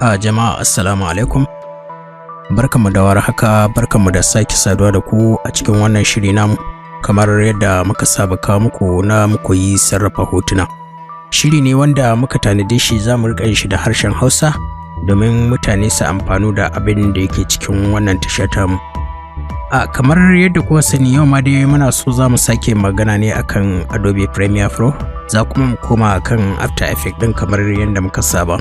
Jama'a assalamu alaikum. Barkanmu da warhaka, barkanmu da sake saduwa da ku a cikin wannan shiri namu kamar yadda muka saba kawo muku na muku yi sarrafa hotuna. Shiri ne wanda muka tanade shi za mu riƙa shi da harshen Hausa domin mutane su amfanu da abin da yake cikin wannan tasha tamu. Kamar yadda kuka sani yau ma dai muna so za mu sake magana ne akan Adobe Premiere Pro, za kuma mu koma akan After Effects ɗin kamar yadda muka saba.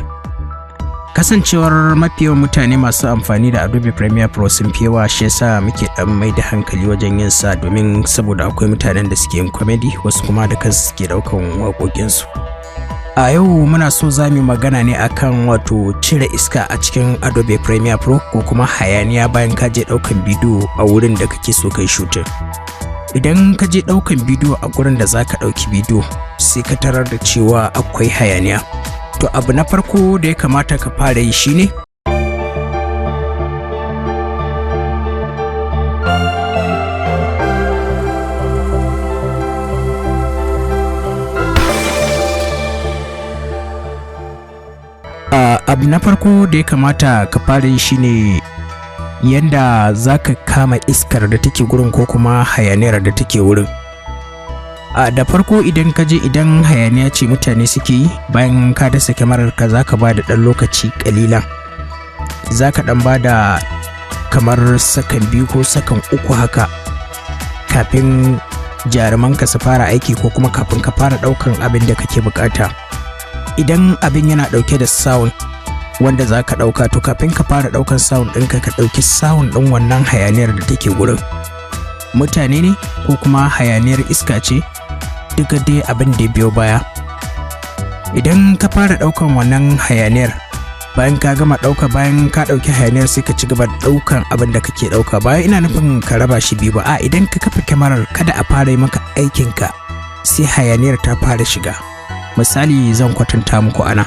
Kasancewar mafi yawan mutane masu amfani da Adobe Premiere Pro sun fi yawa, shi yasa muke dan mai da hankali wajen yin sa, domin saboda akwai mutanen da suke yin comedy, wasu kuma da kansu suke daukan waƙoƙin su. A yau muna so za mu magana ne akan wato cire iska a cikin Adobe Premiere Pro ko kuma hayaniya bayan ka je daukan bidiyo a wurin da kake so kai shooting. Idan ka je daukan bidiyo a gurin da zaka dauki bidiyo sai ka tarar da cewa akwai hayaniya, to abu na farko da ya kamata ka fara yi shine yanda zaka kama iskar da take gurin ko kuma hayaniyar da take wurin. Da farko idan ka je, idan hayaniya ce mutane suke yi, bayan ka dasa kyamarar ka zaka ba da ɗan lokaci ƙalilan, zaka ɗan ba da kamar sakan 2 ko sakan 3 haka kafin jaruman ka su fara aiki ko kuma kafin ka fara ɗaukan abin da kake bukata. Idan abin yana ɗauke da sound wanda zaka ɗauka, to kafin ka fara ɗaukan sound ɗinka ka ɗauki sound ɗin wannan hayaniyar da take gurin. Mutane ne ko kuma hayaniyar iska ce, duka dai abin da biyo baya. Idan ka fara daukan wannan hayaniyar, bayan ka gama bayan ka dauki hayaniyar sai ka ci gaba da daukan abin da kake dauka. Bayan ina nufin ka raba shi biyu ba, idan ka kafa kyamarar kada a fara yi maka aikin ka sai hayaniyar ta fara shiga. Misali zan kwatanta muku ana.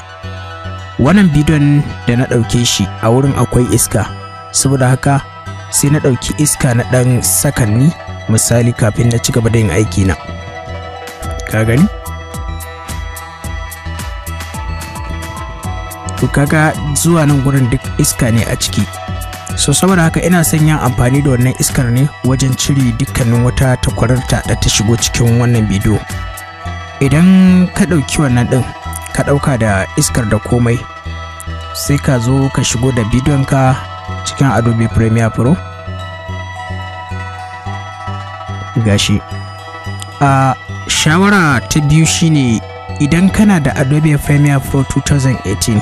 Wannan bidiyon da na dauke shi a wurin akwai iska, saboda haka sai na dauki iska na dan sakanni misali kafin na ci gaba da yin aiki na. Ka gani? To kaga zuwa nan gurin duk iska ne a ciki, so saboda haka ina son yin amfani da wannan iskar ne wajen cire dukkanin wata takwararta da ta shigo cikin wannan bidiyo. Idan ka ɗauki wannan ɗin ka ɗauka da iskar da komai, sai ka zo ka shigo da bidiyon ka cikin Adobe Premiere Pro. Gashi. Shawara ta biyu shine, idan kana da Adobe Premiere Pro 2018,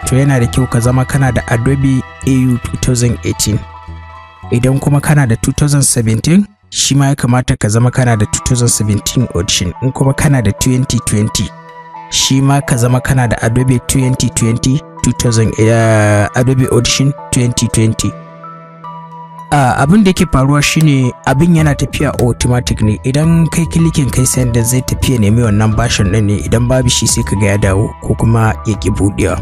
to yana da kyau ka zama kana da Adobe AU 2018. Idan kuma kana da 2017, shi ma ya kamata ka zama kana da 2017 Audition. In kuma kana da 2020, shi ma ka zama kana da Adobe 2020 Adobe Audition 2020. Abin da yake faruwa shine abin yana tafiya automatic ne. Idan kai klikin kai send da zai tafiya nemi wannan bashin din ne, idan babu shi sai kaga ya dawo ko kuma ya ki budewa.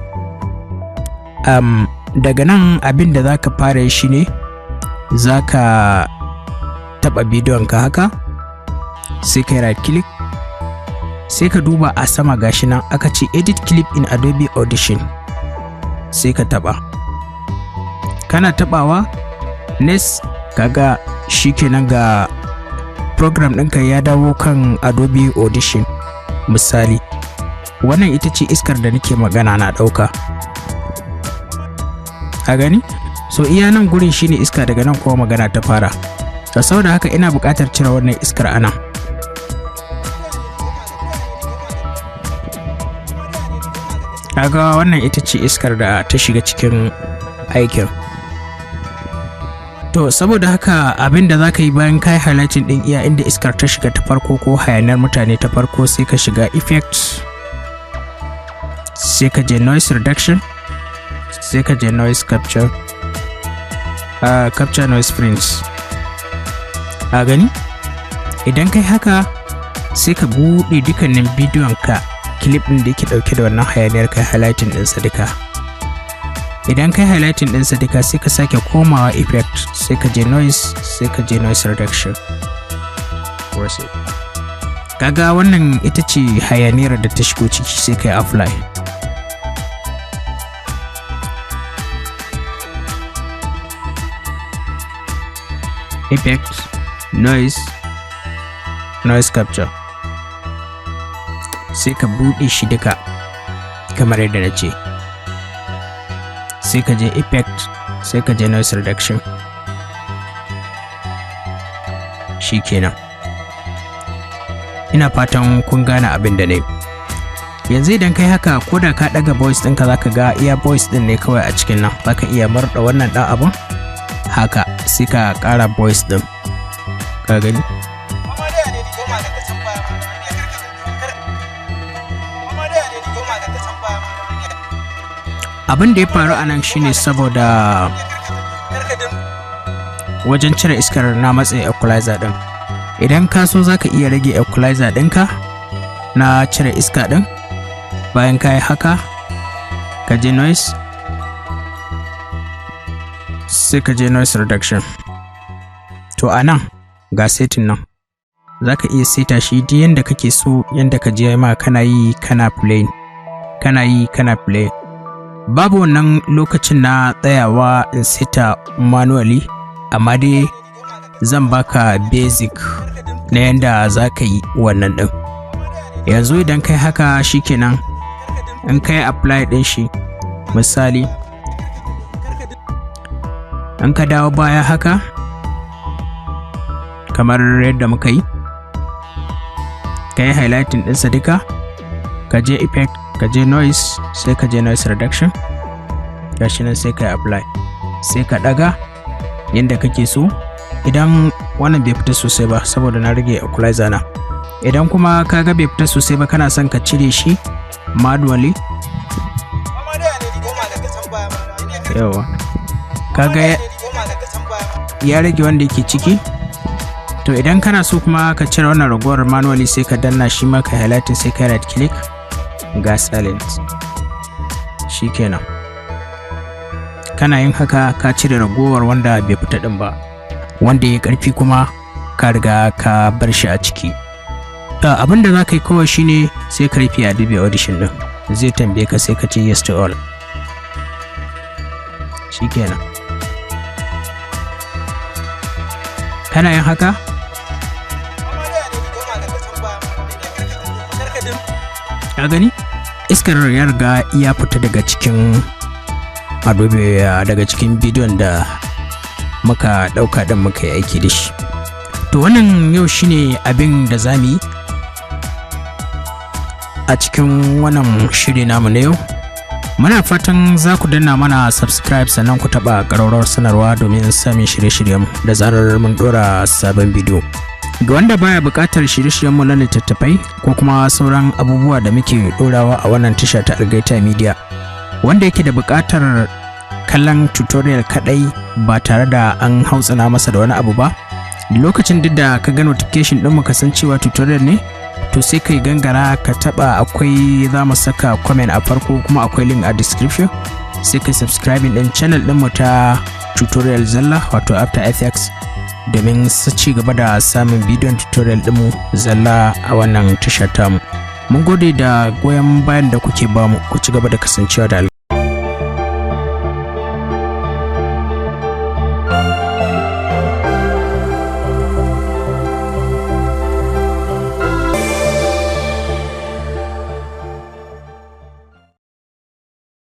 Daga nan abin da zaka fara yi shine zaka taba bidiyon ka haka, sai kai right click, sai ka duba a sama gashi nan aka ce edit clip in Adobe Audition, sai ka taba. Kana tabawa next, kaga shikenan ga program ɗinka ya dawo kan Adobe Audition. Misali wannan ita ce iskar da nake magana na ɗauka, a gani? So iya nan gurin shine iska, daga nan kuma magana ta fara. Saboda haka ina buƙatar cire wannan iskar ana. Kaga wannan ita ce iskar da ta shiga cikin aikin. To saboda haka abin da za ka yi bayan kai highlighting din iya inda iskar ta shiga ta farko ko hayaniyar mutane ta farko, sai ka shiga effects, sai ka je noise reduction, sai ka je noise capture, capture noise prints. A gani? Idan kai haka sai ka buɗe dukkanin bidiyon ka, clip ɗin da yake ɗauke da wannan hayaniyar kai highlighting ɗinsa duka. Idan kai highlighting ɗinsa duka sai ka sake komawa effect, sai ka je noise, sai ka je noise reduction. Kaga wannan ita ce hayaniyar da ta shigo ciki, sai kai apply. effect, noise capture, sai ka buɗe shi duka kamar yadda na ce, sai ka je effect, sai ka je noise reduction. Shikenan, ina fatan kun gane abin da ne. Yanzu idan kai haka, ko da ka ɗaga voice ɗinka zaka ga iya voice ɗin ne kawai a cikin nan. Zaka iya murɗa wannan ɗan abun haka, sai ka ƙara voice ɗin, ka gani? Abin da ya faru a nan shine saboda wajen cire iskar na matse equalizer ɗin. Idan ka so zaka iya rage equalizer ɗinka na cire iska ɗin. Bayan ka yi haka, ka je noise, sai ka je noise reduction. To a nan ga setting nan, zaka iya seta shi duk yanda kake so, yanda ka je ma kana yi kana play, kana yi kana play. Babu wannan lokacin na tsayawa in seta manually, amma dai zan baka basic na yanda zaka yi wannan ɗin. Yanzu idan kai haka shikenan, in kai apply ɗin shi, misali in ka dawo baya haka kamar yadda muka yi, ka yi highlighting ɗinsa duka, ka je effect, ka je noise, sai ka je noise reduction, gashi nan sai ka yi apply, sai ka ɗaga yadda kake so. Idan wannan bai fita sosai ba saboda na rage equalizer na, idan kuma ka ga bai fita sosai ba kana son ka cire shi manually, yawa kaga ya rage wanda yake ciki. To idan kana so kuma ka cire wannan ragowar manually, sai ka danna shi ma ka highlight, sai ka right click, ga silent. Shikenan, kana yin haka ka cire ragowar wanda bai fita din ba, wanda ya karfi kuma ka riga ka bar shi a ciki. Abin da za ka yi kawai shine sai ka rufe Adobe Audition din, zai tambaye ka sai ka ce yes to all. Shikenan, kana yin haka ka gani iskar ya riga ya fita daga cikin Adobe, daga cikin bidiyon da muka ɗauka ɗin muka yi aiki da shi. To wannan yau shine abin da za mu yi a cikin wannan shiri namu na yau. Muna fatan za ku danna mana subscribe, sannan ku taɓa ƙararrawar sanarwa domin samun shirye-shiryen da zarar mun ɗora sabon bidiyo. Ga wanda baya buƙatar shirye-shiryenmu na littattafai ko kuma sauran abubuwa da muke ɗorawa a wannan tasha ta Algaita Media, wanda yake da buƙatar kallon tutorial kaɗai ba tare da an hautsana masa da wani abu ba, lokacin duk da ka ga notification ɗin mu kasancewa tutorial ne, to sai kai gangara ka taɓa, akwai za mu saka comment a farko, kuma akwai link a description, sai kai subscribing ɗin channel ɗinmu ta tutorial zalla, wato After Effects, domin su ci gaba da samun bidiyon tutorial ɗinmu zalla a wannan tashar tamu. Mun gode da goyon bayan da kuke bamu, ku ci gaba da kasancewa da